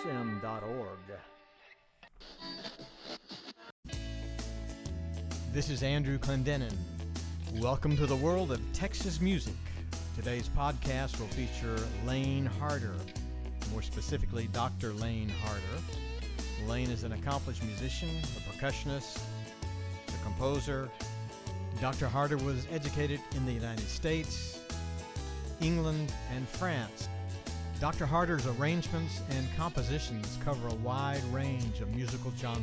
wsm.org. This is Andrew Clendenin. Welcome to the world of Texas music. Today's podcast will feature Lane Harder, more specifically Dr. Lane Harder. Lane is an accomplished musician, a percussionist, a composer. Dr. Harder was educated in the United States, England, and France. Dr. Harder's arrangements and compositions cover a wide range of musical genres.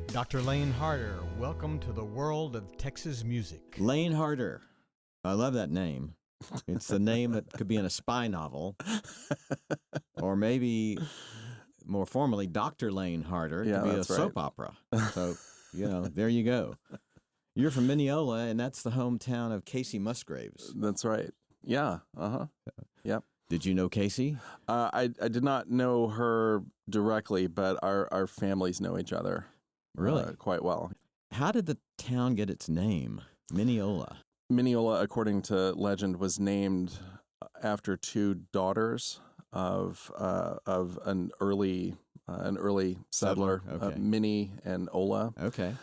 Dr. Lane Harder, welcome to the world of Texas music. Lane Harder. I love that name. It's the name that could be in a spy novel. Or maybe, more formally, Dr. Lane Harder could be a soap opera. So, there you go. You're from Mineola, and that's the hometown of Kacy Musgraves. That's right. Yeah. Uh-huh. Yep. Did you know Kacy? I did not know her directly, but our families know each other. Really? Quite well. How did the town get its name, Mineola? Mineola, according to legend, was named after two daughters of an early settler, Okay. Minnie and Ola. Okay.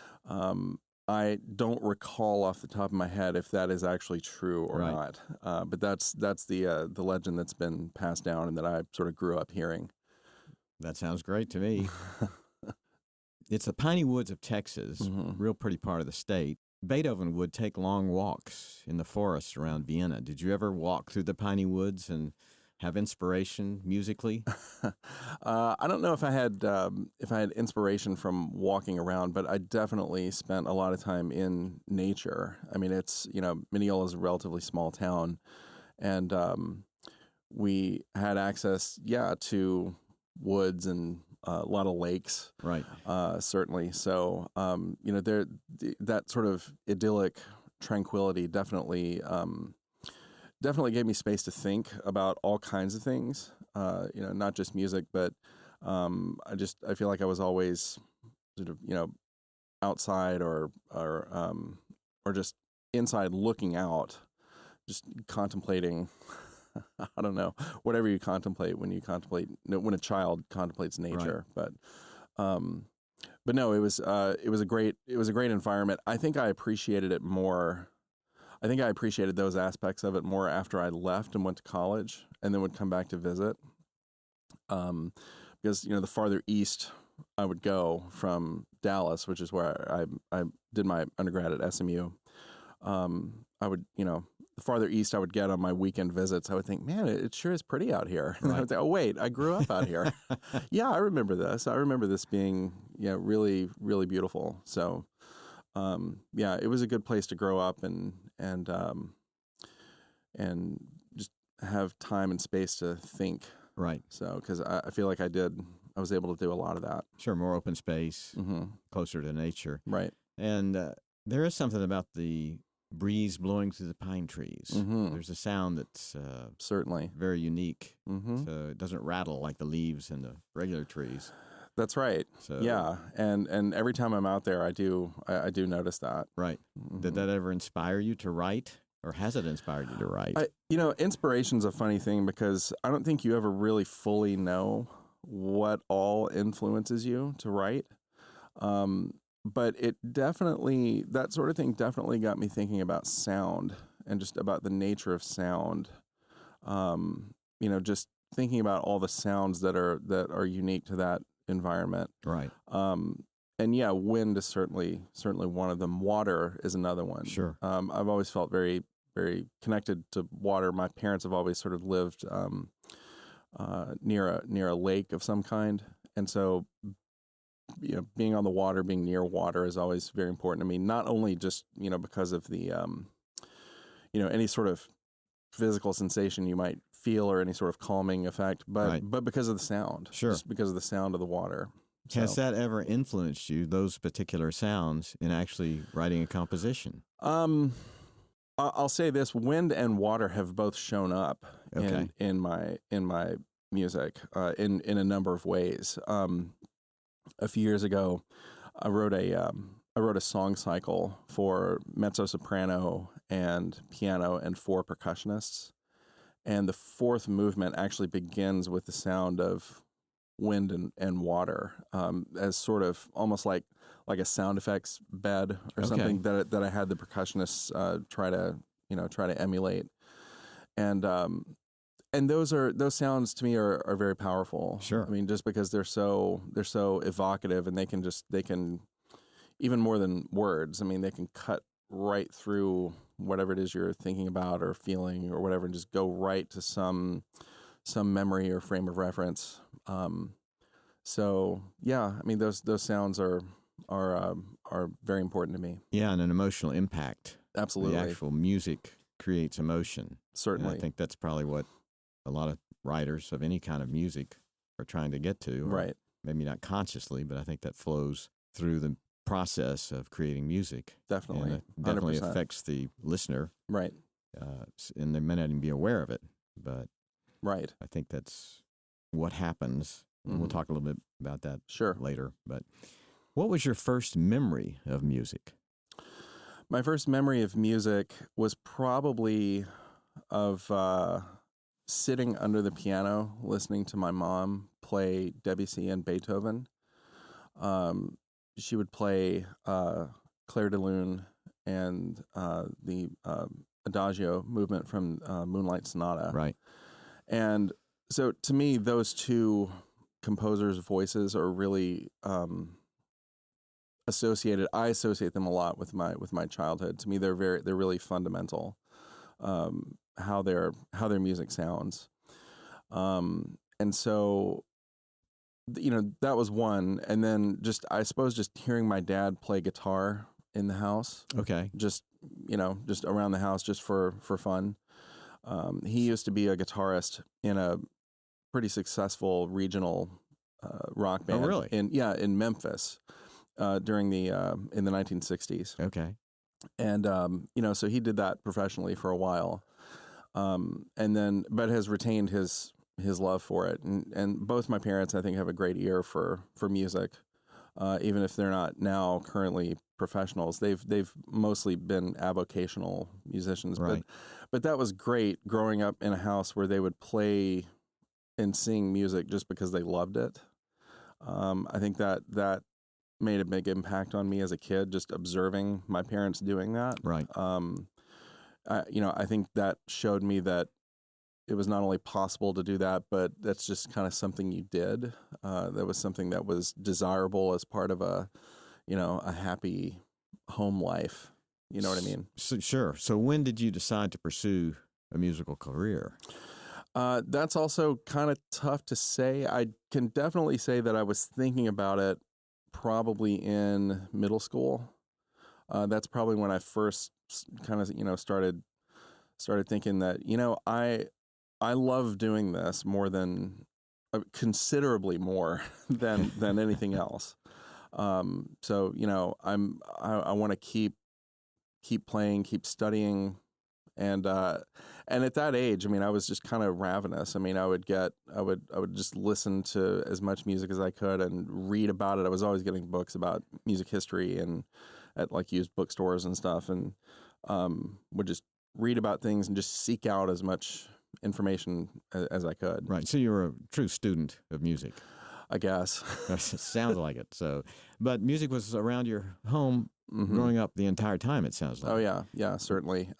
I don't recall off the top of my head if that is actually true or Right. not. But that's the legend that's been passed down and that I sort of grew up hearing. That sounds great to me. It's the piney woods of Texas, real pretty part of the state. Beethoven would take long walks in the forests around Vienna. Did you ever walk through the piney woods and have inspiration musically? I don't know if I had inspiration from walking around, but I definitely spent a lot of time in nature. I mean, Mineola is a relatively small town, and we had access, to woods and a lot of lakes, Right. Certainly. So, that sort of idyllic tranquility definitely gave me space to think about all kinds of things. Not just music, but I feel like I was always sort of outside or just inside looking out, just contemplating. I don't know, whatever you contemplate when a child contemplates nature, Right. but no, it was a great environment. I think I appreciated it more. I think I appreciated those aspects of it more after I left and went to college and then would come back to visit. Because the farther east I would go from Dallas, which is where I did my undergrad at SMU, I would the farther east I would get on my weekend visits, I would think, man, it sure is pretty out here. Right. I would think, oh, wait, I grew up out here. Yeah, I remember this. I remember this being, really, really beautiful. So, it was a good place to grow up and just have time and space to think. Right. So, because I feel like I was able to do a lot of that. Sure, more open space, closer to nature. Right. And there is something about the breeze blowing through the pine trees. There's a sound that's certainly very unique. So it doesn't rattle like the leaves in the regular trees. That's right. So, yeah, and every time I'm out there, I do notice that. Right. Did that ever inspire you to write, or has it inspired you to write? Inspiration's a funny thing because I don't think you ever really fully know what all influences you to write. But that sort of thing definitely got me thinking about sound and just about the nature of sound. Just thinking about all the sounds that are unique to that environment. Right. Wind is certainly one of them. Water is another one. Sure. I've always felt very, very connected to water. My parents have always sort of lived near a lake of some kind, and so being on the water, being near water is always very important to me. Not only just because of the any sort of physical sensation you might feel or any sort of calming effect, but because of the sound. Sure. Just because of the sound of the water. Has that ever influenced you, those particular sounds, in actually writing a composition? I'll say this: wind and water have both shown up in my music in a number of ways. A few years ago, I wrote a song cycle for mezzo soprano and piano and 4 percussionists, and the fourth movement actually begins with the sound of wind and water, as sort of almost like a sound effects bed or something that I had the percussionists try to emulate, and those sounds to me are very powerful. Sure. I mean, just because they're so evocative, and they can even more than words. I mean, they can cut right through whatever it is you're thinking about or feeling or whatever, and just go right to some memory or frame of reference. So yeah, I mean, those sounds are very important to me. Yeah, and an emotional impact. Absolutely. The actual music creates emotion. Certainly. And I think that's probably what a lot of writers of any kind of music are trying to get to. Right. Maybe not consciously, but I think that flows through the process of creating music. Definitely. And it definitely 100%. affects the listener. Right. And they may not even be aware of it, but right. I think that's what happens. And we'll talk a little bit about that later. But what was your first memory of music? My first memory of music was probably of sitting under the piano listening to my mom play Debussy and Beethoven. She would play Clair de Lune and the Adagio movement from Moonlight Sonata. Right. And so to me, those two composers' voices are really associated. I associate them a lot with my childhood. To me, they're really fundamental. How their music sounds, and so that was one. And then I suppose just hearing my dad play guitar in the house. Okay. Just around the house, just for fun. He used to be a guitarist in a pretty successful regional rock band. Oh, really? In Memphis during the in the 1960s. Okay. And so he did that professionally for a while, but has retained his love for it. And both my parents, I think, have a great ear for music, even if they're not now currently professionals. They've mostly been avocational musicians. Right. But that was great growing up in a house where they would play and sing music just because they loved it. I think that made a big impact on me as a kid, just observing my parents doing that. Right. I think that showed me that it was not only possible to do that, but that's just kind of something you did. That was something that was desirable as part of a happy home life. You know what I mean? Sure. So when did you decide to pursue a musical career? That's also kind of tough to say. I can definitely say that I was thinking about it probably in middle school. That's probably when I first kind of started thinking that I love doing this more than considerably more than anything else. So I want to keep playing, keep studying, and at that age, I mean, I was just kind of ravenous. I mean, I would just listen to as much music as I could and read about it. I was always getting books about music history and at like used bookstores and stuff, and would just read about things and just seek out as much information as I could. Right. So you were a true student of music, I guess. Sounds like it. So, but music was around your home growing up the entire time, it sounds like. Oh yeah, certainly.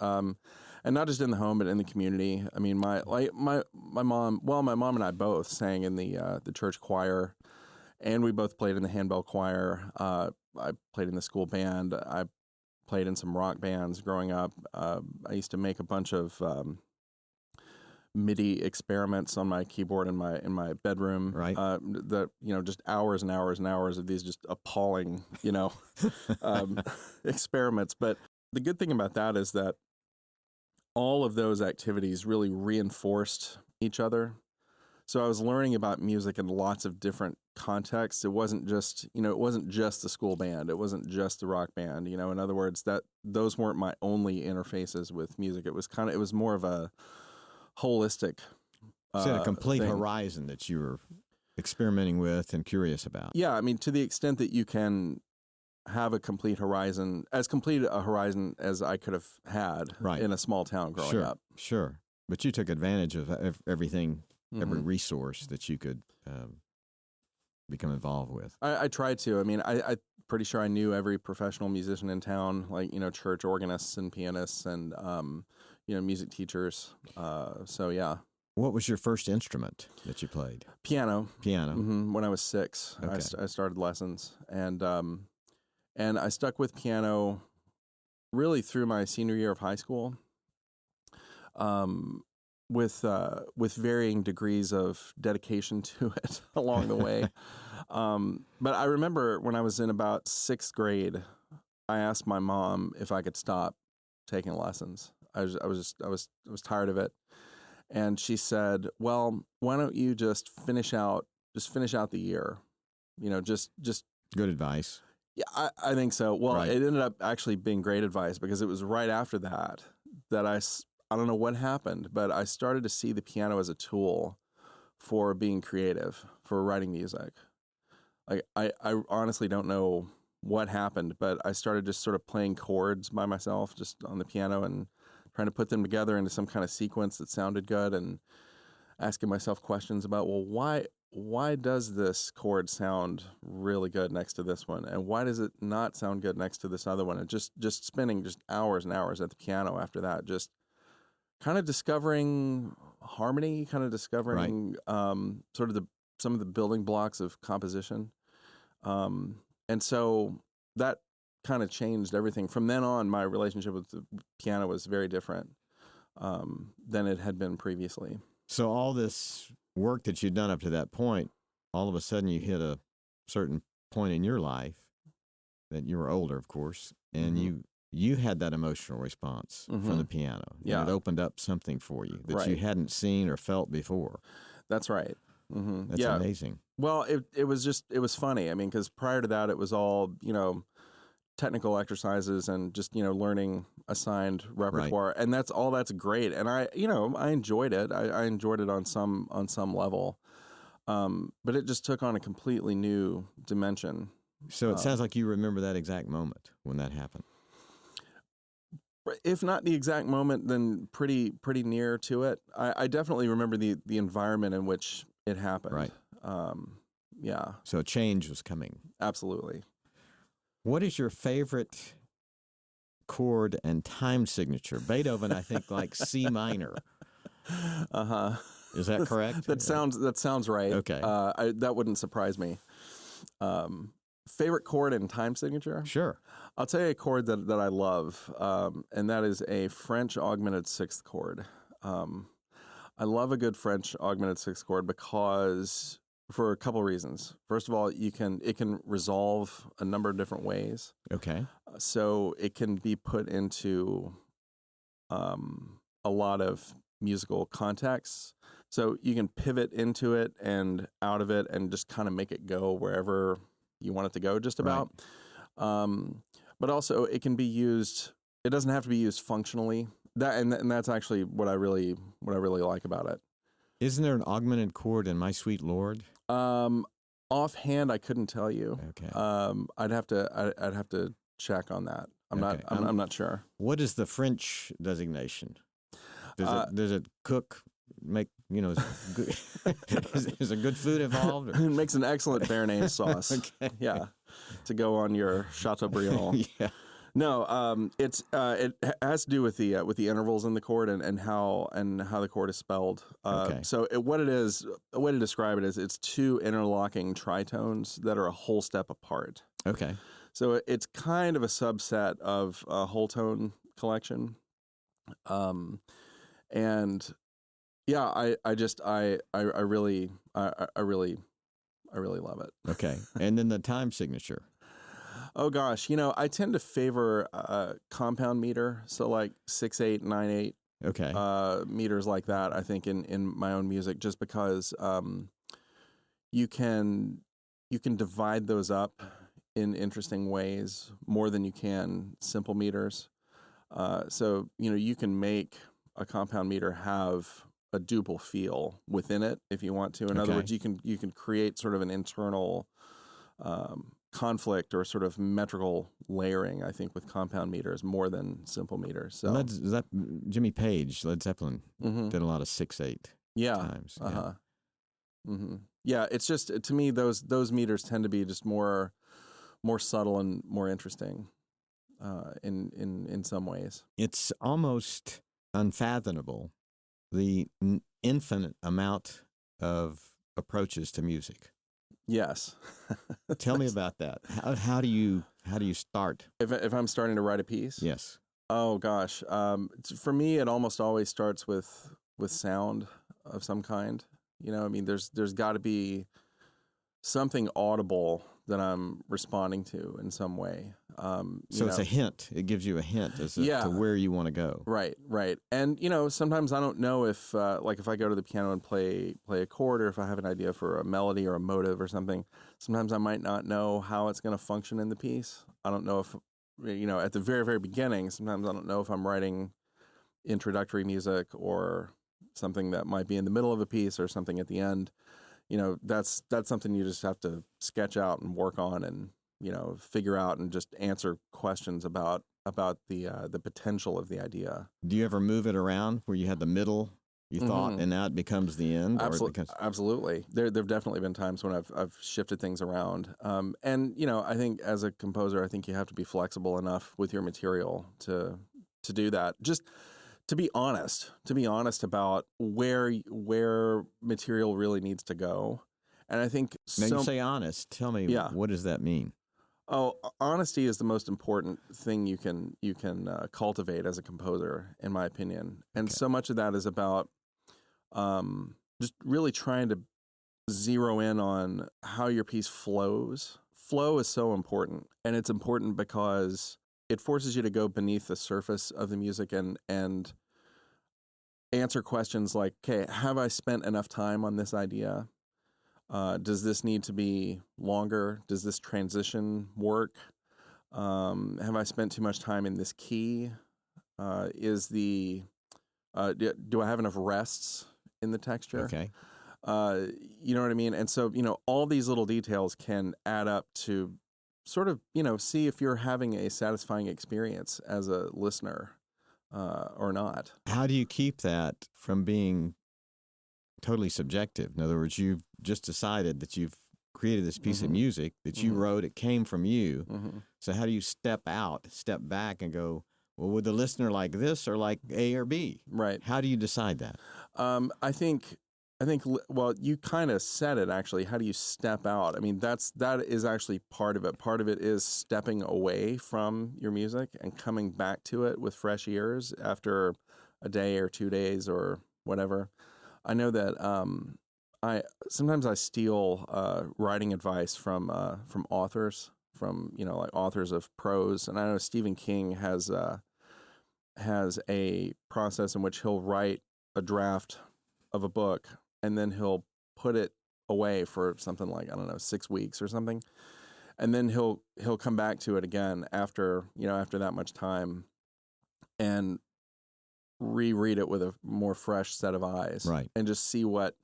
And not just in the home, but in the community. I mean, my mom and I both sang in the church choir, and we both played in the handbell choir. I played in the school band. I played in some rock bands growing up. I used to make a bunch of MIDI experiments on my keyboard in my bedroom. Right. Just hours and hours and hours of these just appalling, experiments. But the good thing about that is that all of those activities really reinforced each other. So I was learning about music in lots of different contexts. It wasn't just the school band. It wasn't just the rock band. In other words, that those weren't my only interfaces with music. It was more of a holistic a complete thing. Horizon that you were experimenting with and curious about. Yeah, I mean, to the extent that you can have a complete horizon, as complete a horizon as I could have had in a small town growing up. Sure. But you took advantage of everything, every resource that you could become involved with? I tried to. I mean, I'm pretty sure I knew every professional musician in town, like, church organists and pianists and, music teachers. So, yeah. What was your first instrument that you played? Piano. Piano. Mm-hmm. When I was 6, Okay. I started lessons, and I stuck with piano really through my senior year of high school, with varying degrees of dedication to it along the way. But I remember when I was in about 6th grade, I asked my mom if I could stop taking lessons. I was tired of it. And she said, "Well, why don't you just finish out the year? Just." Good advice. Yeah, I think so. Well, Right. It ended up actually being great advice, because it was right after that I don't know what happened, but I started to see the piano as a tool for being creative, for writing music. Like, I honestly don't know what happened, but I started just sort of playing chords by myself, just on the piano, and trying to put them together into some kind of sequence that sounded good, and asking myself questions about, well, why does this chord sound really good next to this one, and why does it not sound good next to this other one? And just spending just hours and hours at the piano after that, just kind of discovering harmony, kind of discovering sort of some of the building blocks of composition. And so that kind of changed everything. From then on, my relationship with the piano was very different than it had been previously. So all this work that you'd done up to that point, all of a sudden you hit a certain point in your life that you were older, of course, and Mm-hmm. you had that emotional response from the piano. Yeah. And it opened up something for you that you hadn't seen or felt before. That's right. Mm-hmm. That's amazing. Well, it was funny. I mean, because prior to that, it was all, technical exercises and just, learning assigned repertoire. And that's great. And I enjoyed it. I enjoyed it on some level. But it just took on a completely new dimension. So it sounds like you remember that exact moment when that happened. If not the exact moment, then pretty near to it. I definitely remember the environment in which it happened. Right. Yeah. So a change was coming. Absolutely. What is your favorite chord and time signature? Beethoven, I think, like C minor. Uh-huh. Is that correct? That sounds right. Okay. That wouldn't surprise me. Favorite chord and time signature? Sure. I'll tell you a chord that I love, and that is a French augmented 6th chord. I love a good French augmented 6th chord because, for a couple of reasons. First of all, it can resolve a number of different ways. Okay. So it can be put into a lot of musical contexts. So you can pivot into it and out of it and just kind of make it go wherever you want it to go, just about. Right. But also it can be used. It doesn't have to be used functionally. And that's actually what I really like about it. Isn't there an augmented chord in My Sweet Lord? Offhand, I couldn't tell you. Okay. I'd have to check on that. I'm not sure. What is the French designation? Does it cook? Make good, is a good food involved? It makes an excellent béarnaise sauce. Okay. Yeah, to go on your Chateaubriand. Yeah. No, it has to do with the intervals in the chord and how the chord is spelled. Okay. So what it is, a way to describe it is it's two interlocking tritones that are a whole step apart. Okay. So it's kind of a subset of a whole tone collection. And yeah, I really love it. Okay. And then the time signature. Oh gosh, I tend to favor compound meter, so like 6/8, 9/8. Okay. Meters like that. I think in my own music, just because you can divide those up in interesting ways more than you can simple meters. So you can make a compound meter have a duple feel within it if you want to. In other words, you can create sort of an internal conflict or sort of metrical layering, I think, with compound meters more than simple meters. So Jimmy Page, Led Zeppelin, did a lot of 6/8 yeah, times. uh-huh. Mm-hmm. Yeah, it's just, to me, those meters tend to be just more subtle and more interesting in some ways. It's almost unfathomable, the infinite amount of approaches to music. Yes. Tell me about that. How do you start? If I'm starting to write a piece? Yes. Oh gosh. For me, it almost always starts with sound of some kind. You know, I mean, there's got to be something audible that I'm responding to in some way. So it's a hint. It gives you a hint as to where you want to go. Right. And, sometimes I don't know if, like if I go to the piano and play a chord, or if I have an idea for a melody or a motive or something, sometimes I might not know how it's going to function in the piece. I don't know if, at the very, very beginning, sometimes I don't know if I'm writing introductory music or something that might be in the middle of a piece or something at the end. That's something you just have to sketch out and work on and, figure out and just answer questions about the potential of the idea. Do you ever move it around where you had the middle you thought and now it becomes the end? Absolutely. There've definitely been times when I've shifted things around. And I think as a composer, I think you have to be flexible enough with your material to do that. Just to be honest about where material really needs to go. And I think now you say honest. Tell me, what does that mean? Oh, honesty is the most important thing you can cultivate as a composer, in my opinion. And so much of that is about just really trying to zero in on how your piece flows. Flow is so important, and it's important because it forces you to go beneath the surface of the music and answer questions like, okay, have I spent enough time on this idea? Does this need to be longer? Does this transition work? Have I spent too much time in this key? Do I have enough rests in the texture? Okay. You know what I mean? And so, all these little details can add up to sort of, see if you're having a satisfying experience as a listener or not. How do you keep that from being totally subjective? In other words, you've just decided that you've created this piece of music that you wrote, it came from you. So how do you step back and go, well, would the listener like this or like A or B? Right. How do you decide that? I think, well, you kind of said it, actually. How do you step out? I mean, that is actually part of it. Part of it is stepping away from your music and coming back to it with fresh ears after a day or 2 days or whatever. I know that sometimes I steal writing advice from authors, from like authors of prose, and I know Stephen King has a process in which he'll write a draft of a book and then he'll put it away for something like, I don't know, 6 weeks or something, and then he'll come back to it again after that much time and reread it with a more fresh set of eyes, right, and just see what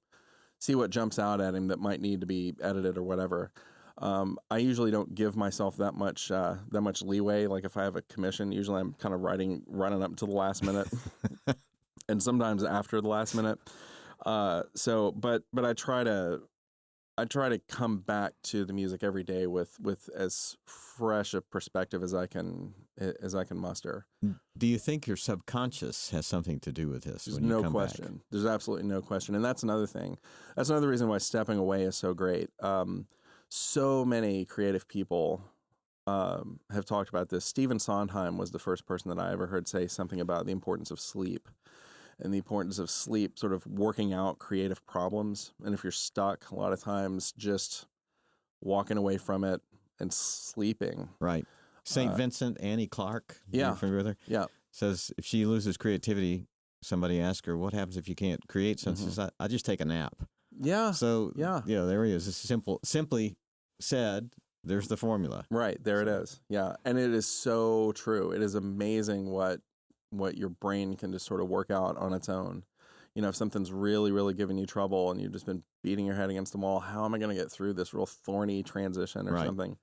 jumps out at him that might need to be edited or whatever. I usually don't give myself that much leeway. Like if I have a commission, usually I'm kind of running up to the last minute, and sometimes after the last minute. But I try to come back to the music every day with as fresh a perspective as I can muster. Do you think your subconscious has something to do with this? There's when you no come question. Back? There's absolutely no question, and that's another thing. That's another reason why stepping away is so great. So many creative people have talked about this. Stephen Sondheim was the first person that I ever heard say something about the importance of sleep. And the importance of sleep sort of working out creative problems. And if you're stuck, a lot of times just walking away from it and sleeping. Right. St. Vincent, Annie Clark, you're familiar with her? Yeah. Says if she loses creativity, somebody asks her, what happens if you can't create something? She says, I just take a nap. Yeah. So, there he is. It's simply said, there's the formula. Right. There it is. Yeah. And it is so true. It is amazing what your brain can just sort of work out on its own. If something's really, really giving you trouble and you've just been beating your head against the wall, how am I going to get through this real thorny transition or something?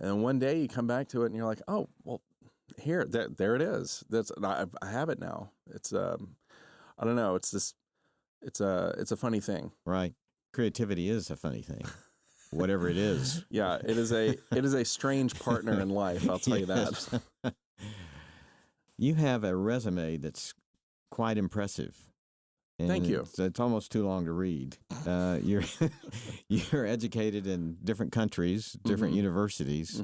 And then one day you come back to it and you're like, oh, well, there it is. I have it now. It's I don't know. It's a funny thing. Right. creativity is a funny thing, whatever it is. Yeah, it is a strange partner in life, I'll tell you that. You have a resume that's quite impressive. And Thank you. It's almost too long to read. You're you're educated in different countries, different universities.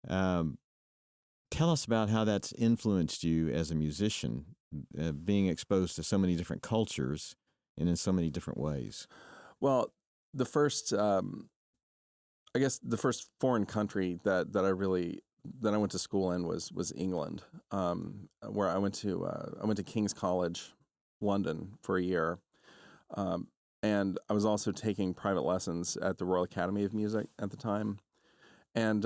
Tell us about how that's influenced you as a musician, being exposed to so many different cultures and in so many different ways. Well, the first, I guess, the first foreign country that I went to school in was England, where I went to King's College, London, for a year, and I was also taking private lessons at the Royal Academy of Music at the time, and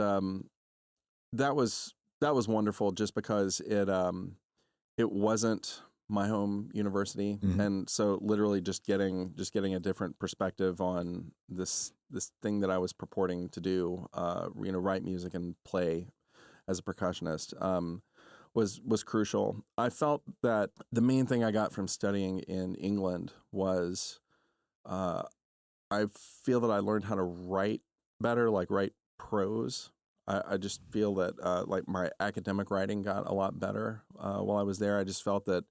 that was wonderful just because it wasn't my home university, and so literally just getting a different perspective on this thing that I was purporting to do, write music and play as a percussionist, was crucial. I felt that the main thing I got from studying in England was I feel that I learned how to write better, like write prose. I just feel that like my academic writing got a lot better while I was there. I just felt that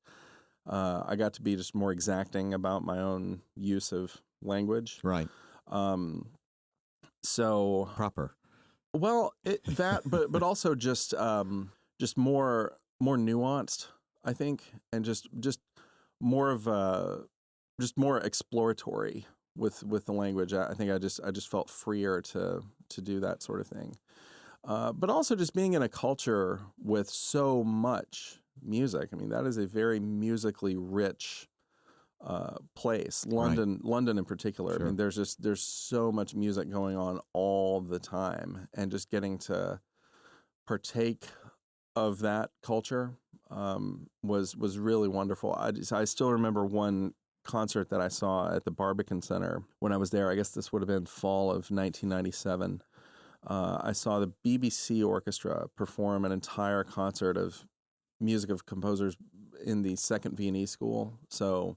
I got to be just more exacting about my own use of language. Right. So proper. Well, but also just more nuanced, I think, and just more of just more exploratory with the language. I think I just felt freer to do that sort of thing. But also just being in a culture with so much music. I mean, that is a very musically rich place. London in particular. Sure. I mean, there's so much music going on all the time, and just getting to partake of that culture was really wonderful. I still remember one concert that I saw at the Barbican Center when I was there. I guess this would have been fall of 1997. I saw the BBC Orchestra perform an entire concert of music of composers in the Second Viennese School. So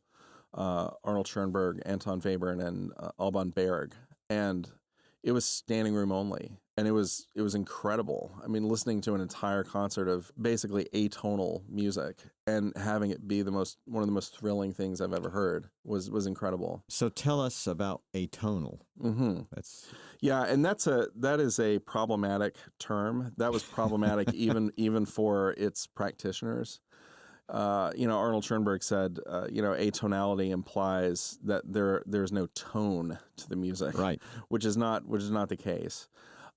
Arnold Schoenberg, Anton Webern, and Alban Berg, and it was standing room only, and it was incredible. I mean, listening to an entire concert of basically atonal music and having it be one of the most thrilling things I've ever heard was incredible. So tell us about atonal. Yeah, and that is a problematic term. That was problematic even for its practitioners. Arnold Schoenberg said, atonality implies that there's no tone to the music, right? Which is not the case.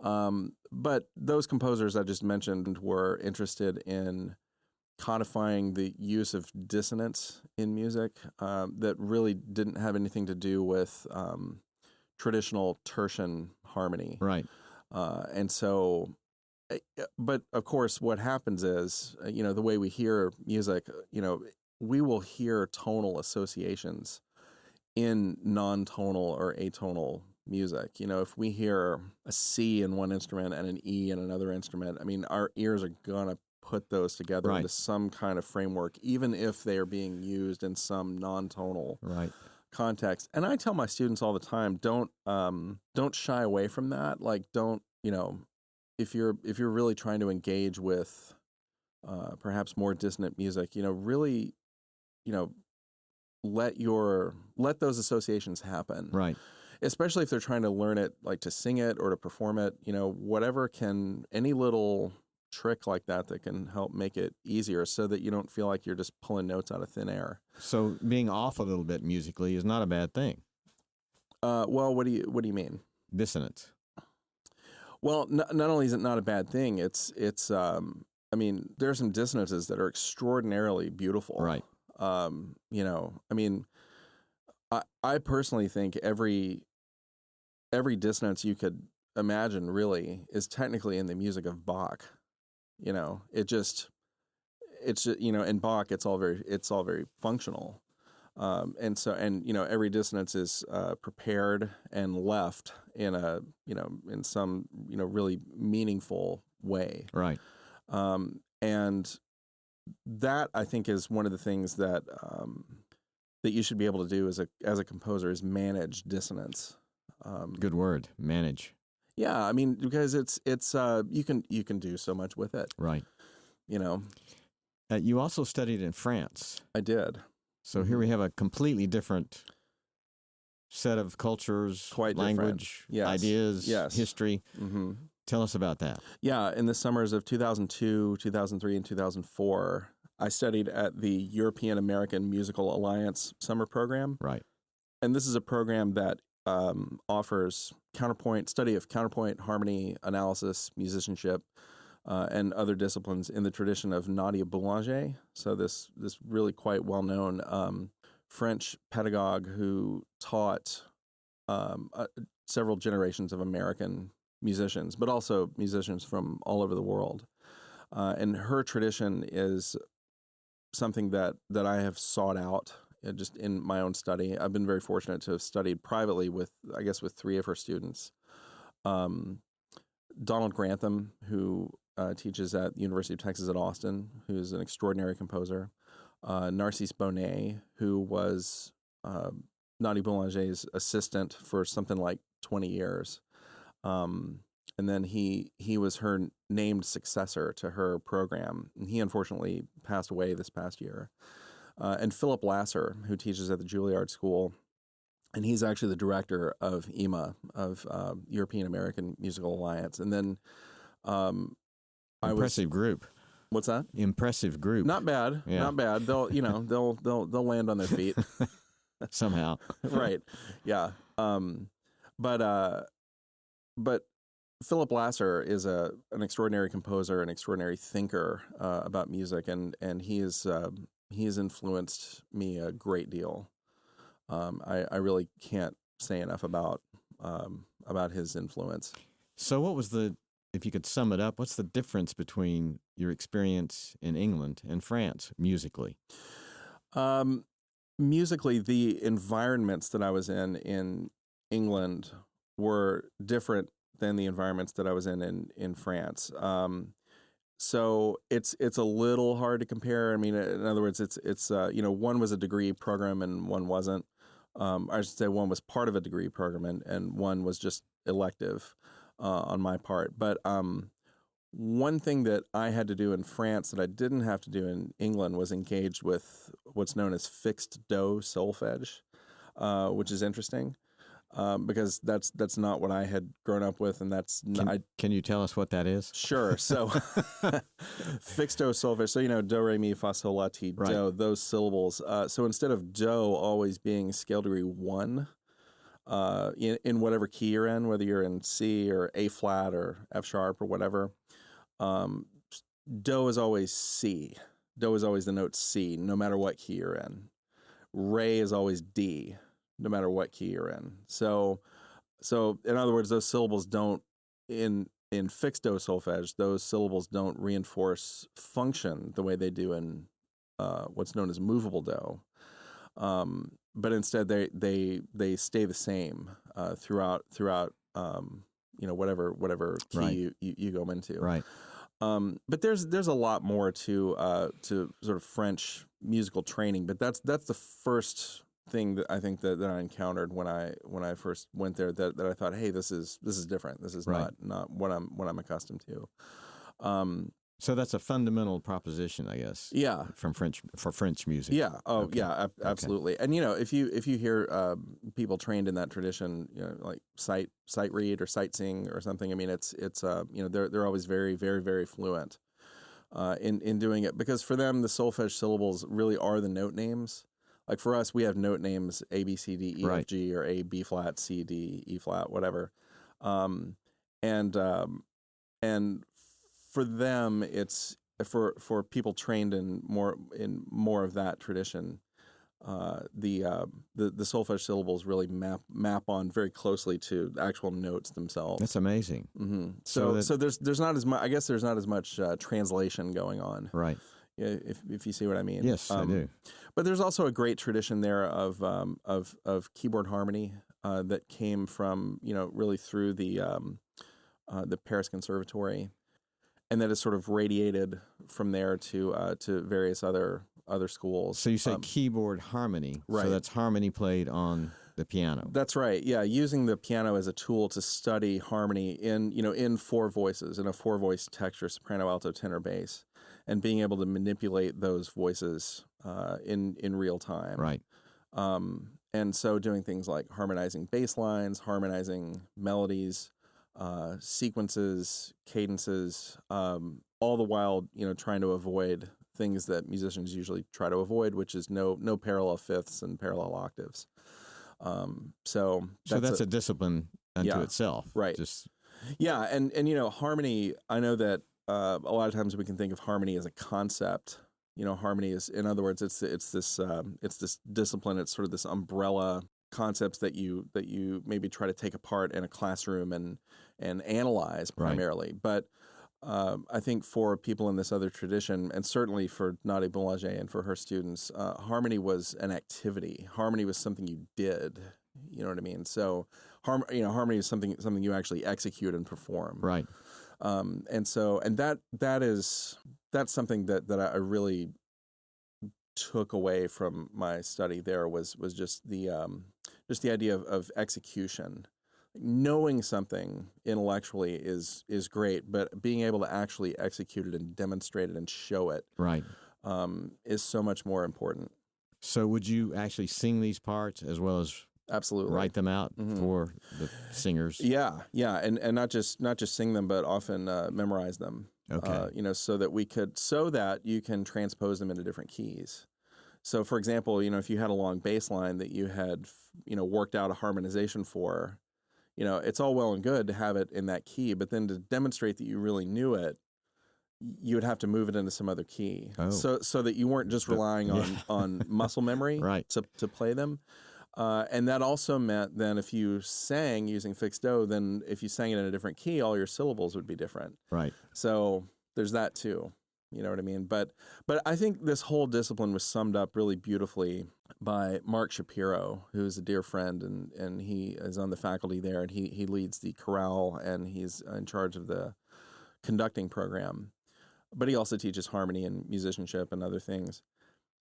But those composers I just mentioned were interested in codifying the use of dissonance in music that really didn't have anything to do with traditional tertian harmony, right? And so. But of course, what happens is, the way we hear music, we will hear tonal associations in non-tonal or atonal music. If we hear a C in one instrument and an E in another instrument, I mean, our ears are gonna put those together into some kind of framework, even if they are being used in some non-tonal context. And I tell my students all the time, don't shy away from that. Like, don't. If you're really trying to engage with perhaps more dissonant music, really, let those associations happen. Right. Especially if they're trying to learn it, like to sing it or to perform it, any little trick like that can help make it easier so that you don't feel like you're just pulling notes out of thin air. So being off a little bit musically is not a bad thing. Well, what do you mean? Dissonance. Well, not only is it not a bad thing, it's I mean, there are some dissonances that are extraordinarily beautiful. Right. I mean, I personally think every dissonance you could imagine really is technically in the music of Bach. It's in Bach it's all very functional. And every dissonance is prepared and left in in some really meaningful way. Right. And that I think is one of the things that that you should be able to do as a composer is manage dissonance. Good word, manage. Yeah, I mean, because it's you can do so much with it. Right. You know. You also studied in France. I did. So here we have a completely different set of cultures, Quite language, ideas, history. Mm-hmm. Tell us about that. Yeah, in the summers of 2002, 2003, and 2004, I studied at the European American Musical Alliance summer program. Right. And this is a program that offers study of counterpoint, harmony, analysis, musicianship, and other disciplines in the tradition of Nadia Boulanger. So this really quite well-known French pedagogue who taught several generations of American musicians, but also musicians from all over the world. And her tradition is something that I have sought out just in my own study. I've been very fortunate to have studied privately with 3 of her students. Donald Grantham, who teaches at the University of Texas at Austin, who's an extraordinary composer. Narcisse Bonnet, who was Nadia Boulanger's assistant for something like 20 years. And then he was her named successor to her program. And he unfortunately passed away this past year. And Philip Lasser, who teaches at the Juilliard School, and he's actually the director of EMA, of European American Musical Alliance. And then impressive group. What's that? Impressive group. Not bad. Yeah. Not bad. They'll land on their feet somehow. Right. Yeah. But Philip Lasser is an extraordinary composer, an extraordinary thinker about music, and he has influenced me a great deal. I really can't say enough about his influence. So what was if you could sum it up, what's the difference between your experience in England and France musically? Musically, the environments that I was in England were different than the environments that I was in France. So it's a little hard to compare. I mean, in other words, it's one was a degree program and one wasn't. I should say one was part of a degree program and one was just elective on my part. But one thing that I had to do in France that I didn't have to do in England was engage with what's known as fixed do solfege, which is interesting. Because that's not what I had grown up with, and that's not. Can you tell us what that is? Sure. So, fixed do solfege. So do re mi fa sol la ti do. Right. Those syllables. So instead of do always being scale degree 1, in whatever key you're in, whether you're in C or A flat or F sharp or whatever, do is always C. Do is always the note C, no matter what key you're in. Re is always D, no matter what key you're in. So in other words, those syllables don't in fixed do solfege. Those syllables don't reinforce function the way they do in what's known as movable do. But instead, they stay the same throughout whatever key right. you go into. Right. But there's a lot more to sort of French musical training. But that's the first thing that I think that I encountered when I first went there that I thought, hey, this is different. This is right. not what I'm accustomed to. So that's a fundamental proposition, I guess. Yeah. For French music. Yeah. Oh, okay. yeah. Absolutely. Okay. And if you hear people trained in that tradition, like sight read or sight sing or something, I mean, it's they're always very, very, very fluent in doing it, because for them the solfege syllables really are the note names. Like for us, we have note names A, B, C, D, E, right. F, G, or A, B flat, C, D, E flat, whatever. And for them, it's for people trained in more of that tradition. The solfege syllables really map on very closely to actual notes themselves. That's amazing. Mm-hmm. So there's not as much. I guess there's not as much translation going on. Right. If you see what I mean. Yes, I do. But there's also a great tradition there of keyboard harmony that came from really through the Paris Conservatory, and that is sort of radiated from there to various other other schools. So you say keyboard harmony. Right. So that's harmony played on the piano. That's right. Yeah, using the piano as a tool to study harmony in four voices, in a four-voice texture: soprano, alto, tenor, bass, and being able to manipulate those voices in real time. Right. And so doing things like harmonizing bass lines, harmonizing melodies, sequences, cadences, all the while, trying to avoid things that musicians usually try to avoid, which is no parallel fifths and parallel octaves. So that's a discipline unto itself. Right. Yeah. And harmony, I know that a lot of times we can think of harmony as a concept. Harmony is, in other words, it's this discipline. It's sort of this umbrella concepts that you maybe try to take apart in a classroom and analyze primarily. Right. But I think for people in this other tradition, and certainly for Nadia Boulanger and for her students, harmony was an activity. Harmony was something you did. You know what I mean? So harmony is something you actually execute and perform. Right. That's something that I really took away from my study there was just the idea of execution. Knowing something intellectually is great, but being able to actually execute it and demonstrate it and show it is so much more important. So would you actually sing these parts as well as absolutely write them out for the singers? Yeah, and not just sing them, but often memorize them. Okay, so that you can transpose them into different keys. So, for example, if you had a long bass line that you had worked out a harmonization for, it's all well and good to have it in that key, but then to demonstrate that you really knew it, you would have to move it into some other key. Oh. So that you weren't just relying on muscle memory to play them. And that also meant then if you sang using fixed do, then if you sang it in a different key, all your syllables would be different. Right. So there's that too. You know what I mean? But I think this whole discipline was summed up really beautifully by Mark Shapiro, who's a dear friend, and he is on the faculty there, and he leads the chorale, and he's in charge of the conducting program. But he also teaches harmony and musicianship and other things.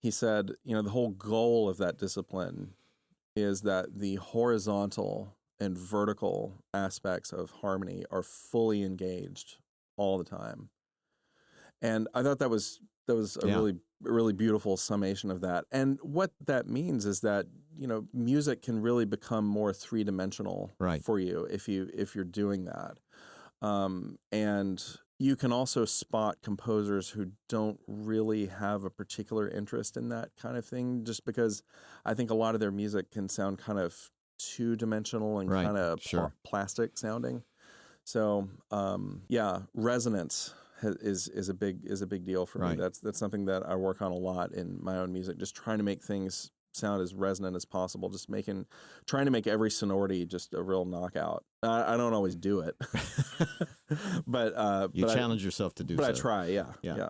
He said, the whole goal of that discipline is that the horizontal and vertical aspects of harmony are fully engaged all the time. And I thought that was a really, really beautiful summation of that. And what that means is that, music can really become more three-dimensional for you if you're doing that. And you can also spot composers who don't really have a particular interest in that kind of thing, just because I think a lot of their music can sound kind of two-dimensional and kind of plastic sounding. So, resonance is a big deal for me. That's something that I work on a lot in my own music, just trying to make things sound as resonant as possible, trying to make every sonority just a real knockout. I don't always do it, but you challenge yourself to do. But I try, yeah.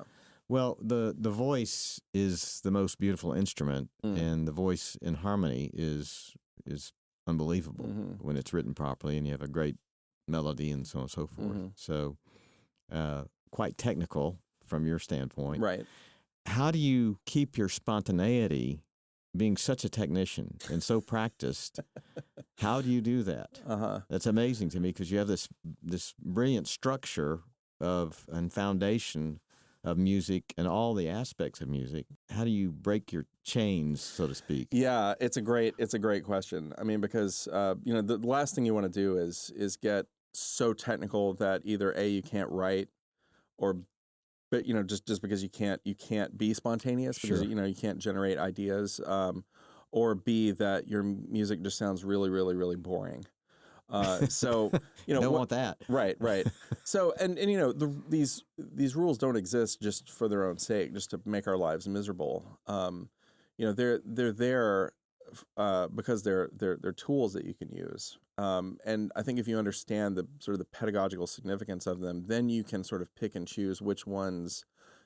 Well, the voice is the most beautiful instrument, and the voice in harmony is unbelievable when it's written properly, and you have a great melody and so on and so forth. So, quite technical from your standpoint, right? How do you keep your spontaneity? Being such a technician and so practiced, how do you do that? That's amazing to me because you have this brilliant structure and foundation of music and all the aspects of music. How do you break your chains, so to speak? Yeah, it's a great question. I mean, because the last thing you want to do is get so technical that either A, you can't write, or but just because you can't be spontaneous because you can't generate ideas, or B, that your music just sounds really, really, really boring. So don't want that. Right. So and these rules don't exist just for their own sake, just to make our lives miserable. They're there because they're tools that you can use. And I think if you understand the sort of the pedagogical significance of them, then you can sort of pick and choose which ones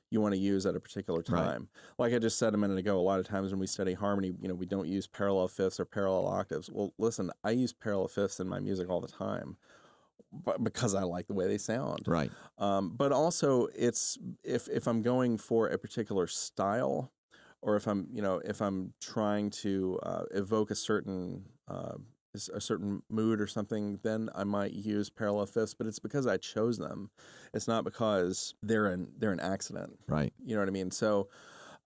you want to use at a particular time. Like I just said a minute ago, a lot of times when we study harmony, we don't use parallel fifths or parallel octaves. Well, listen, I use parallel fifths in my music all the time because I like the way they sound. Right. But also, it's if I'm going for a particular style or if I'm trying to evoke a certain mood or something, then I might use parallel fifths. But it's because I chose them. It's not because they're an accident. Right. You know what I mean? So,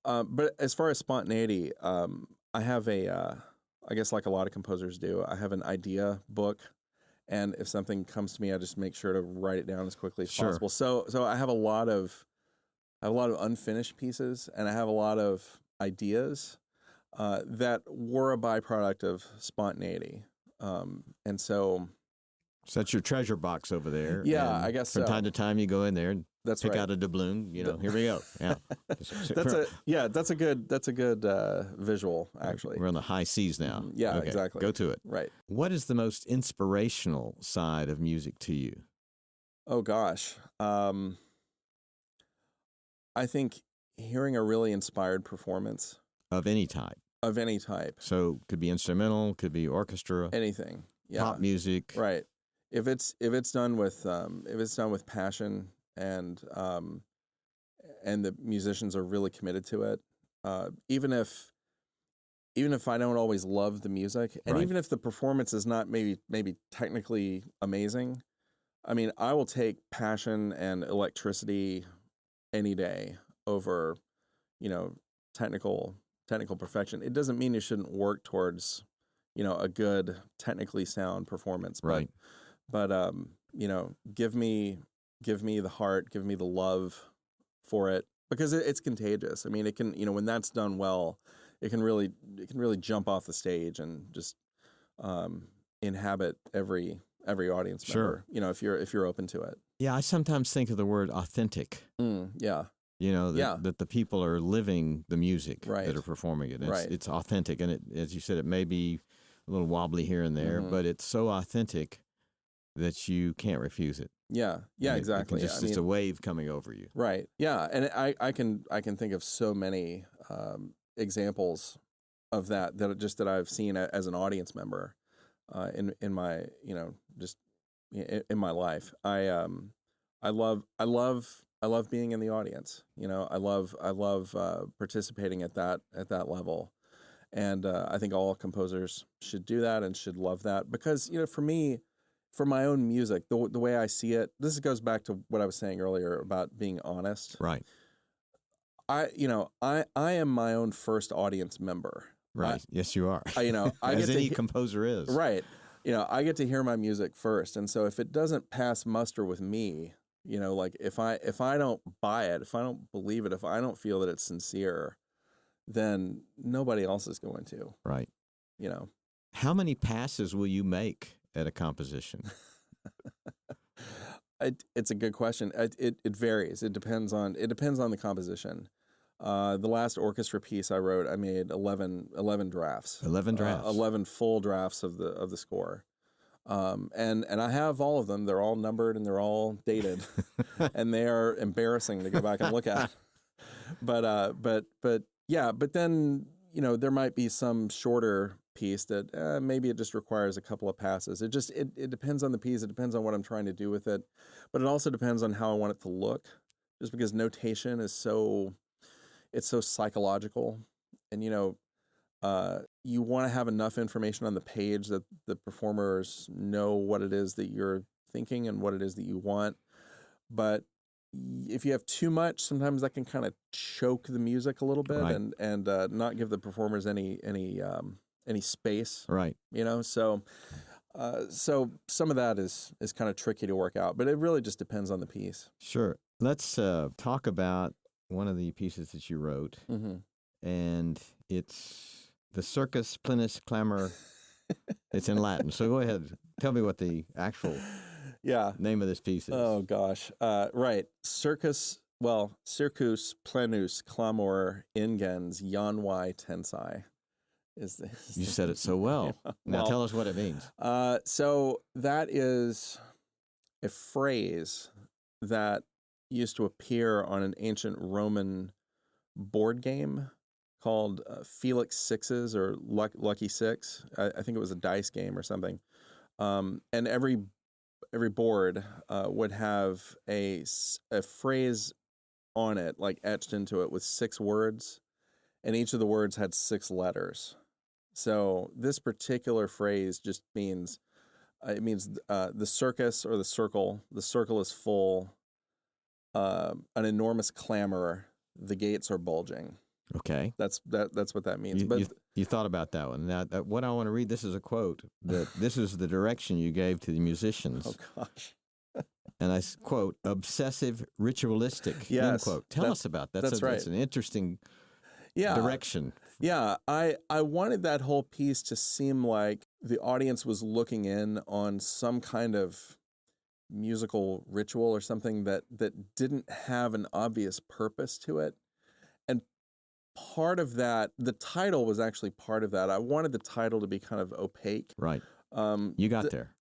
but as far as spontaneity, I have I guess like a lot of composers do, I have an idea book. And if something comes to me, I just make sure to write it down as quickly as possible. So I have a lot of unfinished pieces, and I have a lot of ideas that were a byproduct of spontaneity. And so that's your treasure box over there. Yeah, I guess from time to time you go in there and pick right. out a doubloon. Here we go. Yeah, that's a good visual, actually. We're on the high C's now. Yeah, okay, exactly. Go to it. Right. What is the most inspirational side of music to you? Oh gosh, I think hearing a really inspired performance of any type. So could be instrumental, could be orchestra, anything. Yeah. Pop music. Right. If it's done with passion and the musicians are really committed to it, even if I don't always love the music, and right. even if the performance is not maybe technically amazing, I mean, I will take passion and electricity any day over, technical perfection. It doesn't mean you shouldn't work towards, a good technically sound performance. Right. But give me the heart, give me the love for it, because it's contagious. I mean, it can, when that's done well, it can really jump off the stage and just inhabit every audience member. Sure. If you're open to it. Yeah, I sometimes think of the word authentic. Yeah. That the people are living the music right. that are performing it. Right. It's authentic, and as you said, it may be a little wobbly here and there, but it's so authentic that you can't refuse it. Yeah, exactly. It's just a wave coming over you. Right. Yeah, and I can think of so many examples of that I've seen as an audience member in my just in my life. I love being in the audience. I love participating at that level. And I think all composers should do that and should love that, because, for me, for my own music, the way I see it, this goes back to what I was saying earlier about being honest. Right. I am my own first audience member. Right. Yes, you are. As any composer is. Right. I get to hear my music first. And so if it doesn't pass muster with me, like if I don't buy it, if I don't believe it, if I don't feel that it's sincere, then nobody else is going to. Right. How many passes will you make at a composition? It's a good question. It varies. It depends on the composition. The last orchestra piece I wrote, I made 11 drafts. 11 drafts. 11 full drafts of the score. And I have all of them. They're all numbered and they're all dated, and they are embarrassing to go back and look at. But then, there might be some shorter piece that maybe it just requires a couple of passes. It depends on the piece. It depends on what I'm trying to do with it. But it also depends on how I want it to look, just because notation is so psychological. And, you want to have enough information on the page that the performers know what it is that you're thinking and what it is that you want. But if you have too much, sometimes that can kind of choke the music a little bit, right. and not give the performers any space. Right. So some of that is kind of tricky to work out, but it really just depends on the piece. Sure. Let's talk about one of the pieces that you wrote, and it's the Circus Plenus Clamor. It's in Latin, so go ahead. Tell me what the actual name of this piece is. Oh gosh, right. Circus Plenus Clamor Ingens Janvai Tensai. You said it so well. Now tell us what it means. So that is a phrase that used to appear on an ancient Roman board game called Felix Sixes or Lucky Six. I think it was a dice game or something. And every board would have a phrase on it, like etched into it with 6 words. and each of the words had 6 letters. So this particular phrase just means the circus or the circle. The circle is full. An enormous clamor. The gates are bulging. Okay. That's what that means. You thought about that one. Now, what I want to read, this is a quote, that this is the direction you gave to the musicians. Oh, gosh. And I quote, obsessive ritualistic, yes, end quote. Tell us about that. That's right. That's an interesting direction. Yeah, I wanted that whole piece to seem like the audience was looking in on some kind of musical ritual or something that didn't have an obvious purpose to it. And part of that, the title was actually part of that. I wanted the title to be kind of opaque. Right. You got there.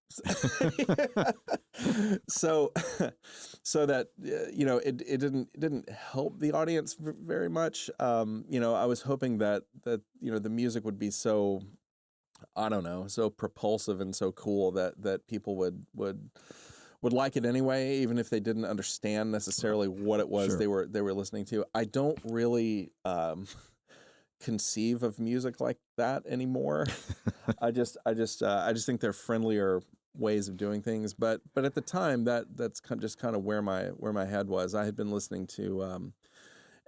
So that it didn't help the audience very much. I was hoping that the music would be so, I don't know, so propulsive and so cool that people would like it anyway, even if they didn't understand necessarily what it was Sure. they were listening to. I don't really conceive of music like that anymore. I just think they're friendlier ways of doing things. But at the time, that's just kind of where my head was. I had been listening to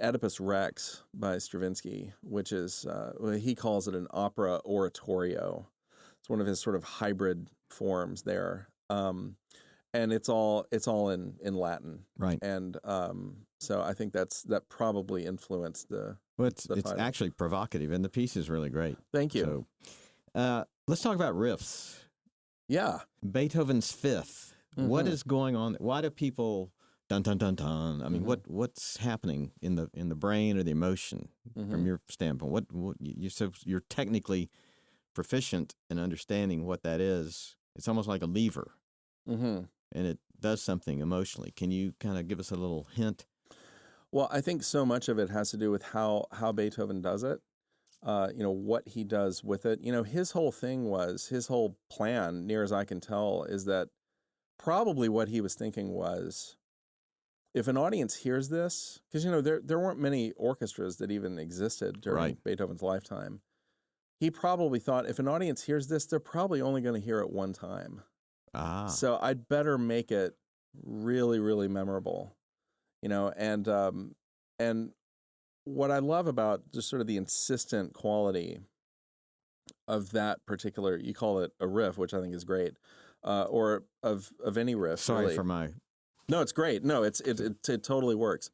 Oedipus Rex by Stravinsky, which is he calls it an opera oratorio. It's one of his sort of hybrid forms there. And it's all in Latin, right? And so I think that probably influenced the. Well, it's actually provocative, and the piece is really great. Thank you. So, let's talk about riffs. Yeah, Beethoven's Fifth. Mm-hmm. What is going on? Why do people dun dun dun dun? I mean, what's happening in the brain or the emotion from your standpoint? What you're technically proficient in understanding what that is. It's almost like a lever. Mm-hmm. And it does something emotionally. Can you kind of give us a little hint? Well, I think so much of it has to do with how Beethoven does it. What he does with it. His whole plan, near as I can tell, is that probably what he was thinking was, if an audience hears this, because there weren't many orchestras that even existed during Beethoven's lifetime. He probably thought, if an audience hears this, they're probably only going to hear it one time. So I'd better make it really, really memorable, and what I love about just sort of the insistent quality of that particular, you call it a riff, which I think is great, or of any riff. Sorry really. for my. No, it's great. No, it totally works.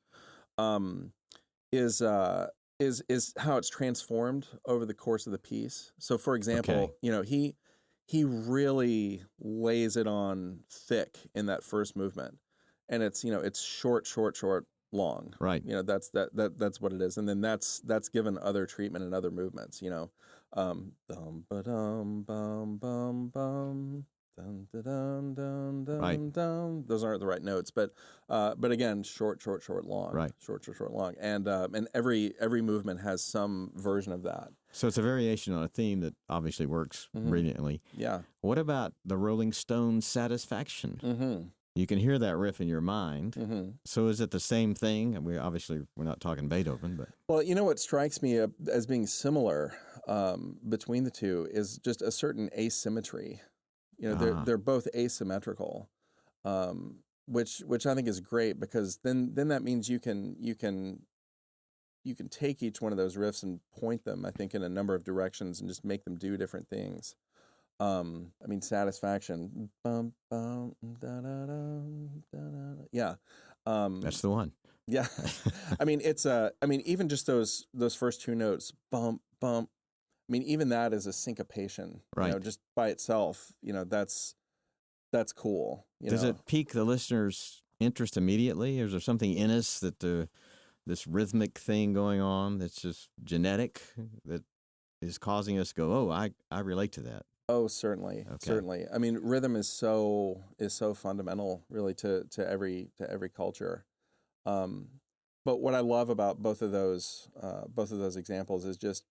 Is how it's transformed over the course of the piece. So, for example, he really lays it on thick in that first movement, and it's short, long. Right. That's what it is, and then that's given other treatment in other movements. Dum ba dum bum bum bum. Dun, dun, dun, dun, dun, right. Dun. Those aren't the right notes, but again, short, long. Right. Short, long, and every movement has some version of that. So it's a variation on a theme that obviously works brilliantly. Yeah. What about the Rolling Stones' Satisfaction? Mm-hmm. You can hear that riff in your mind. Mm-hmm. So is it the same thing? We're not talking Beethoven, but well, what strikes me as being similar between the two is just a certain asymmetry. They're both asymmetrical, which I think is great, because then that means you can take each one of those riffs and point them, I think, in a number of directions and just make them do different things. Satisfaction. Bum, bum, da, da, da, da, da. Yeah. That's the one. Yeah. Even just those first two notes, bump, bump. Even that is a syncopation, right? Just by itself, that's cool. Does it pique the listener's interest immediately? Or is there something in us that this rhythmic thing going on that's just genetic that is causing us to go, oh, I relate to that? Oh, certainly, okay. Certainly. Rhythm is so fundamental, really, to every culture. But what I love about both of those examples is just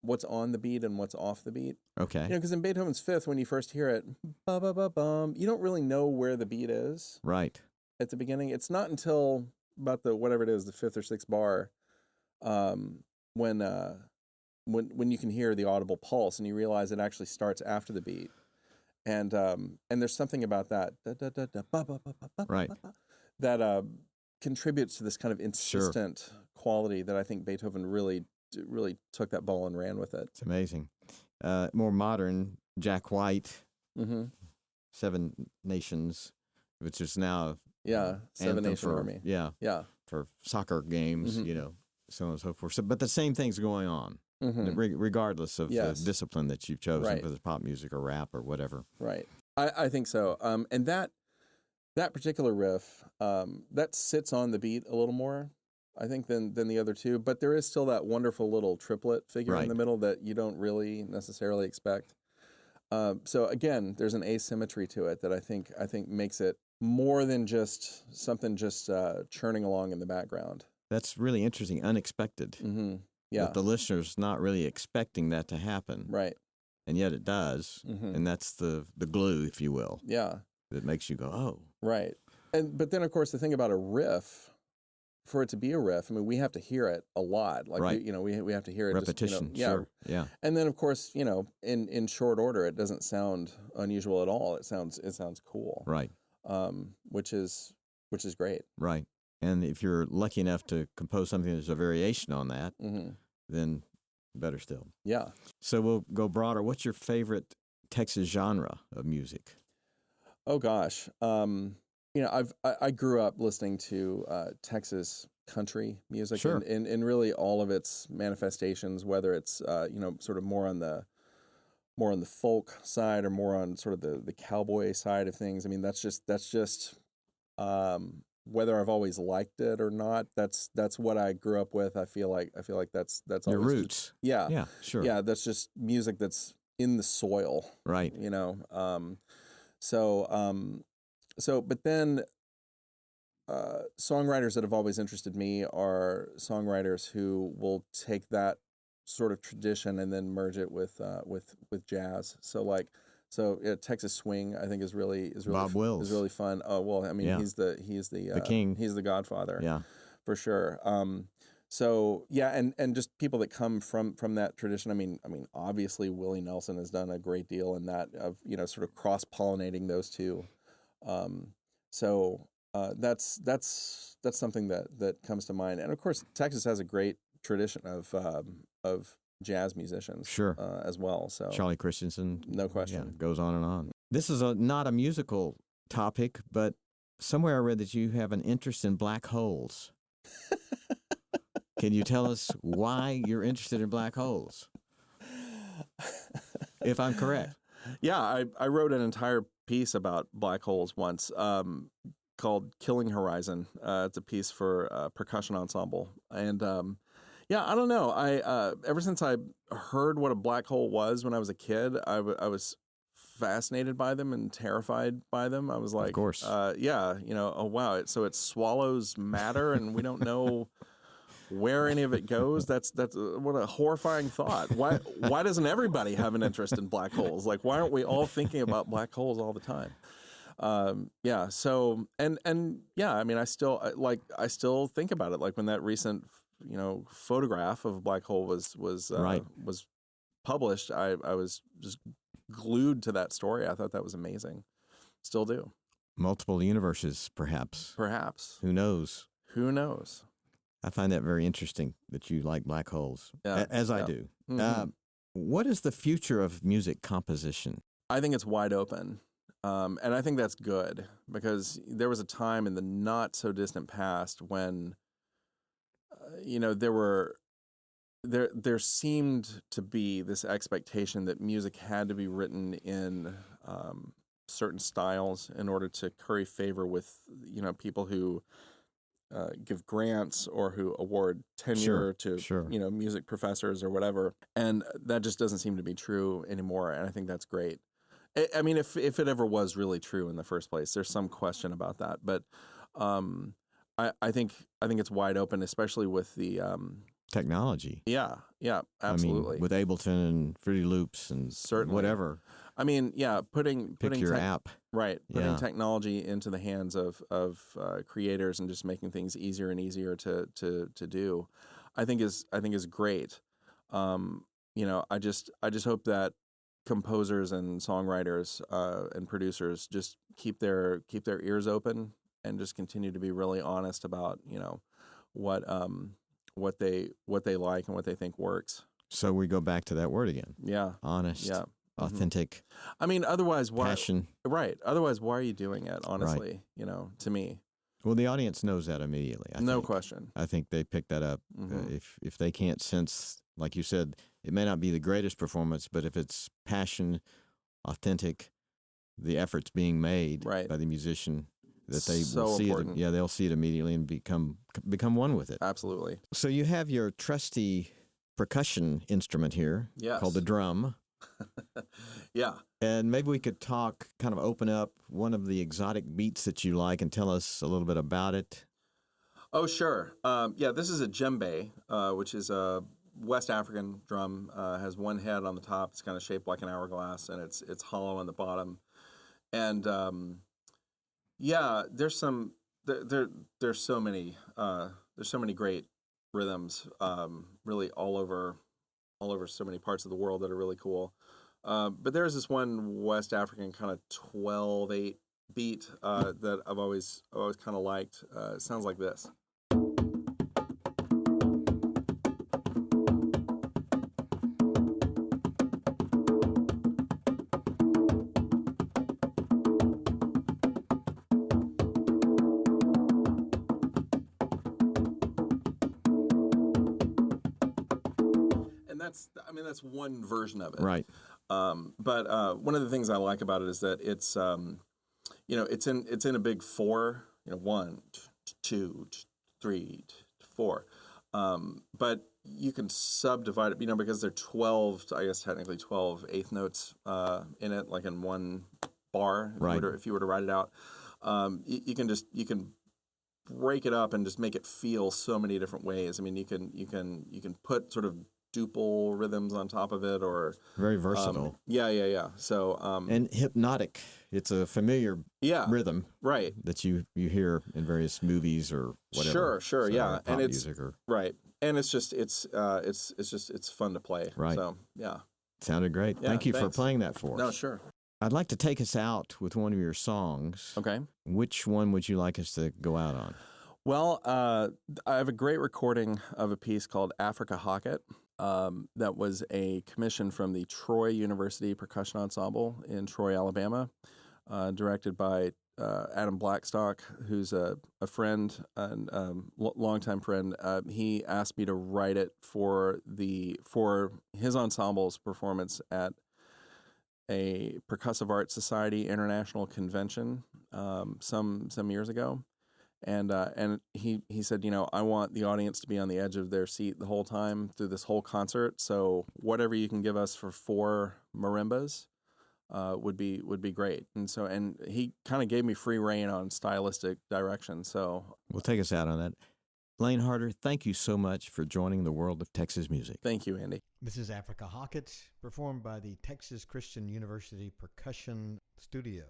what's on the beat and what's off the beat. Okay. Because in Beethoven's Fifth, when you first hear it, ba ba ba bum, you don't really know where the beat is. Right. At the beginning, it's not until about the fifth or sixth bar, when you can hear the audible pulse and you realize it actually starts after the beat, and there's something about that right that contributes to this kind of insistent quality that I think Beethoven really took that ball and ran with it. It's amazing. More modern, Jack White, Seven Nations, which is now Seven Nation Army. Yeah, for soccer games, so on and so forth. So, but the same thing's going on, regardless of the discipline that you've chosen, whether it's pop music or rap or whatever. Right. I think so. And that particular riff, that sits on the beat a little more, I think, than the other two. But there is still that wonderful little triplet figure in the middle that you don't really necessarily expect. So again, there's an asymmetry to it that I think makes it more than just something churning along in the background. That's really interesting, unexpected. Yeah, but the listener's not really expecting that to happen, right? And yet it does, and that's the glue, if you will. Yeah, that makes you go, oh, right. But then of course the thing about a riff, for it to be a riff, I mean, we have to hear it a lot. Like we have to hear it. Repetition, sure. Yeah. And then of course, in short order, it doesn't sound unusual at all. It sounds cool. Right. Which is great. Right. And if you're lucky enough to compose something that's a variation on that, then better still. Yeah. So we'll go broader. What's your favorite Texas genre of music? Oh gosh. I grew up listening to Texas country music, sure. and really all of its manifestations, whether it's sort of more on the folk side or more on sort of the cowboy side of things. I mean, that's just whether I've always liked it or not. That's what I grew up with. I feel like that's your roots. Yeah, sure. Yeah, that's just music that's in the soil, right? But then songwriters that have always interested me are songwriters who will take that sort of tradition and then merge it with jazz. So Texas swing, I think is really Bob Wills is really fun. Oh well, I mean he's the king. He's the godfather. Yeah, for sure. And just people that come from that tradition. I mean, obviously Willie Nelson has done a great deal in that of sort of cross pollinating those two. That's something that comes to mind. And of course, Texas has a great tradition of jazz musicians, sure, as well. So Charlie Christensen, no question, goes on and on. This is not a musical topic, but somewhere I read that you have an interest in black holes. Can you tell us why you're interested in black holes? If I'm correct. Yeah, I wrote an entire piece about black holes once, called "Killing Horizon." It's a piece for Percussion Ensemble, and I don't know. I ever since I heard what a black hole was when I was a kid, I was fascinated by them and terrified by them. I was like, of course, oh wow, so it swallows matter, and we don't know where any of it goes. That's what a horrifying thought. Why doesn't everybody have an interest in black holes? Like, why aren't we all thinking about black holes all the time? So I mean, I still think about it. Like when that recent photograph of a black hole was published, I was just glued to that story. I thought that was amazing. Still do. Multiple universes, perhaps. Who knows? I find that very interesting that you like black holes, as I do. Mm-hmm. What is the future of music composition? I think it's wide open. And I think that's good, because there was a time in the not so distant past when, there seemed to be this expectation that music had to be written in certain styles in order to curry favor with, people who give grants or who award tenure to music professors or whatever. And that just doesn't seem to be true anymore. And I think that's great. I mean, if it ever was really true in the first place, there's some question about that. But I think it's wide open, especially with the technology. Yeah, absolutely. I mean, with Ableton and Fruity Loops and certainly whatever. I mean, putting your app, right? Putting technology into the hands of creators and just making things easier and easier to do. is great. I just hope that composers and songwriters and producers just keep their ears open and just continue to be really honest about what they like and what they think works. So we go back to that word again. Yeah. Honest. Yeah. Authentic. I mean, otherwise, why? Passion. Right. Otherwise, why are you doing it? Honestly, to me. Well, the audience knows that immediately. No question. I think they pick that up. If they can't sense, like you said, it may not be the greatest performance, but if it's passion, authentic, the effort's being made by the musician, that they will see it. Yeah, they'll see it immediately and become one with it. Absolutely. So you have your trusty percussion instrument here, called the drum. Yeah. And maybe we could open up one of the exotic beats that you like and tell us a little bit about it. Oh, sure. This is a djembe, which is a West African drum. Has one head on the top. It's kind of shaped like an hourglass, and it's hollow on the bottom. And there's so many great rhythms, really all over so many parts of the world that are really cool. But there's this one West African kind of 12/8 beat that I've always kind of liked. It sounds like this. That's one version of it. Right. But one of the things I like about it is that it's it's in a big 4, 1, 2, 3, 4. But you can subdivide it, because there are 12, I guess technically 12 eighth notes in it, like in one bar. Right. If you were to write it out, you can break it up and just make it feel so many different ways. I mean, you can put sort of duple rhythms on top of it, or very versatile. So and hypnotic. It's a familiar rhythm, right? That you hear in various movies or whatever. Sure, yeah, and it's music or right, and it's fun to play. Right. So yeah, sounded great. Yeah, Thank you thanks for playing that for us. No, sure. I'd like to take us out with one of your songs. Okay. Which one would you like us to go out on? Well, I have a great recording of a piece called Africa Hocket. That was a commission from the Troy University Percussion Ensemble in Troy, Alabama, directed by Adam Blackstock, who's a friend and longtime friend. He asked me to write it for his ensemble's performance at a Percussive Arts Society International Convention some years ago. And he said, I want the audience to be on the edge of their seat the whole time through this whole concert. So whatever you can give us for 4 marimbas would be great. And he kind of gave me free rein on stylistic direction. So we'll take us out on that. Lane Harder, thank you so much for joining the world of Texas music. Thank you, Andy. This is Africa Hocket, performed by the Texas Christian University Percussion Studio.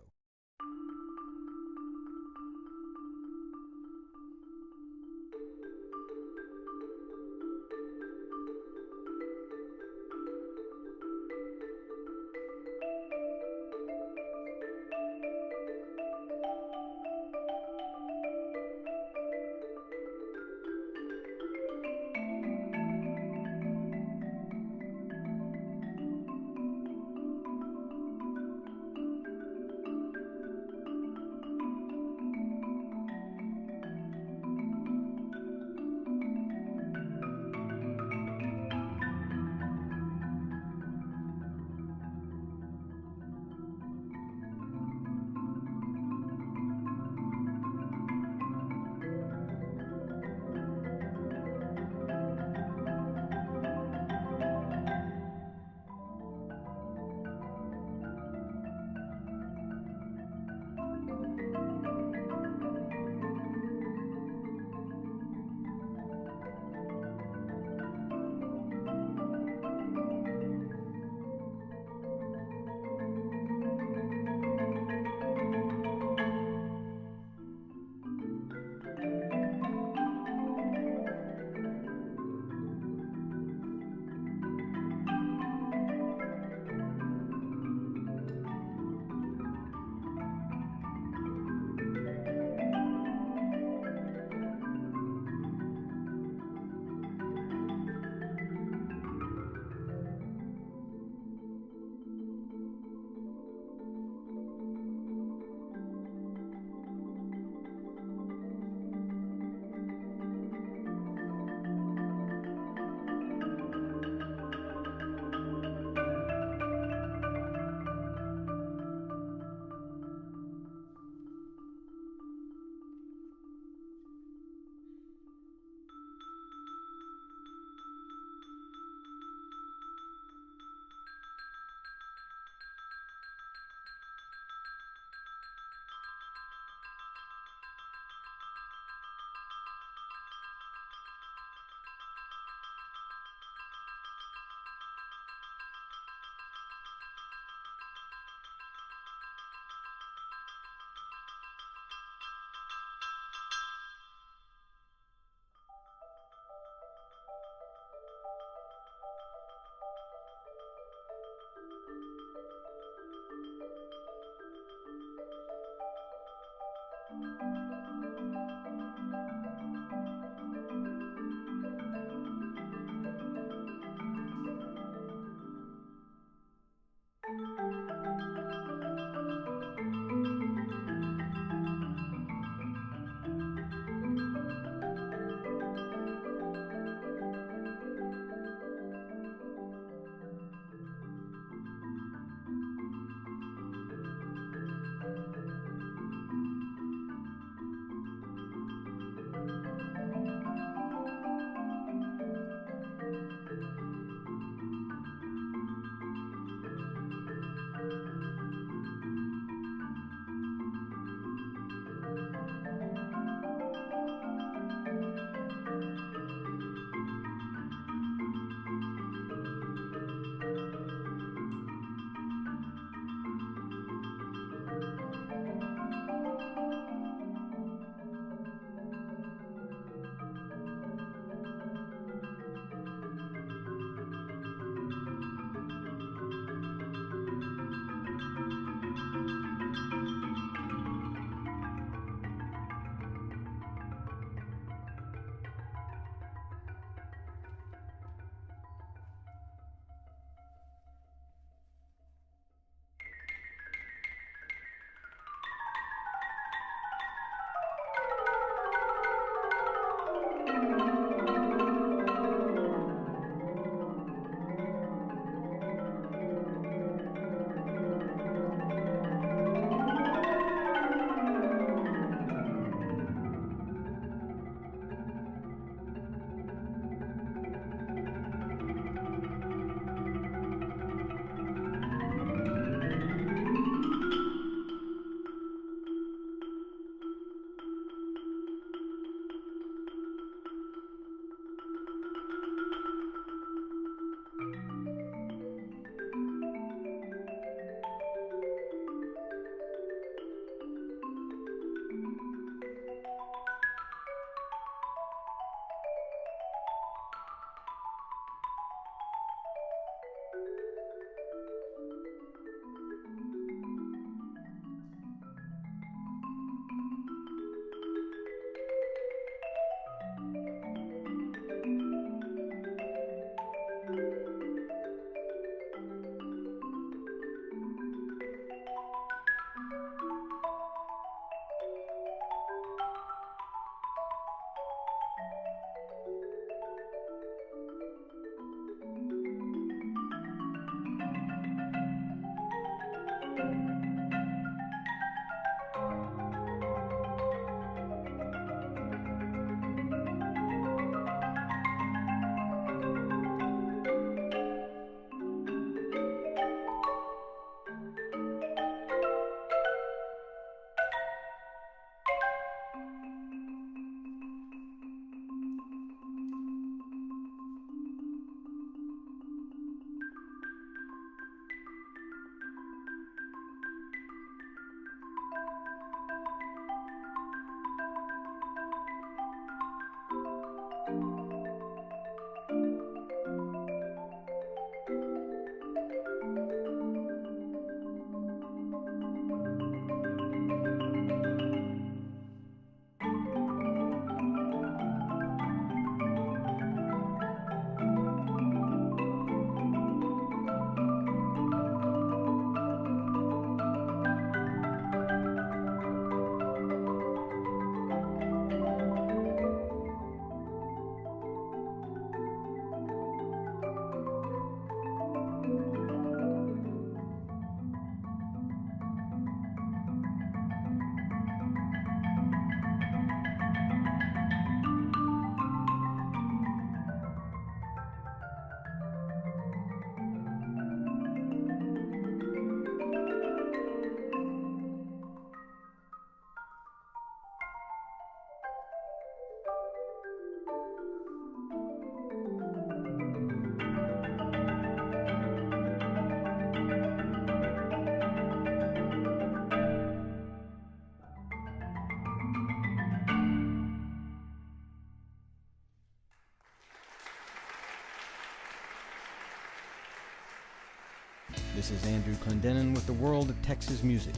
This is Andrew Clendenin with the World of Texas Music.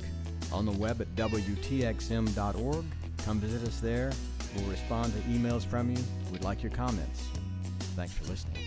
On the web at WTXM.org. Come visit us there. We'll respond to emails from you. We'd like your comments. Thanks for listening.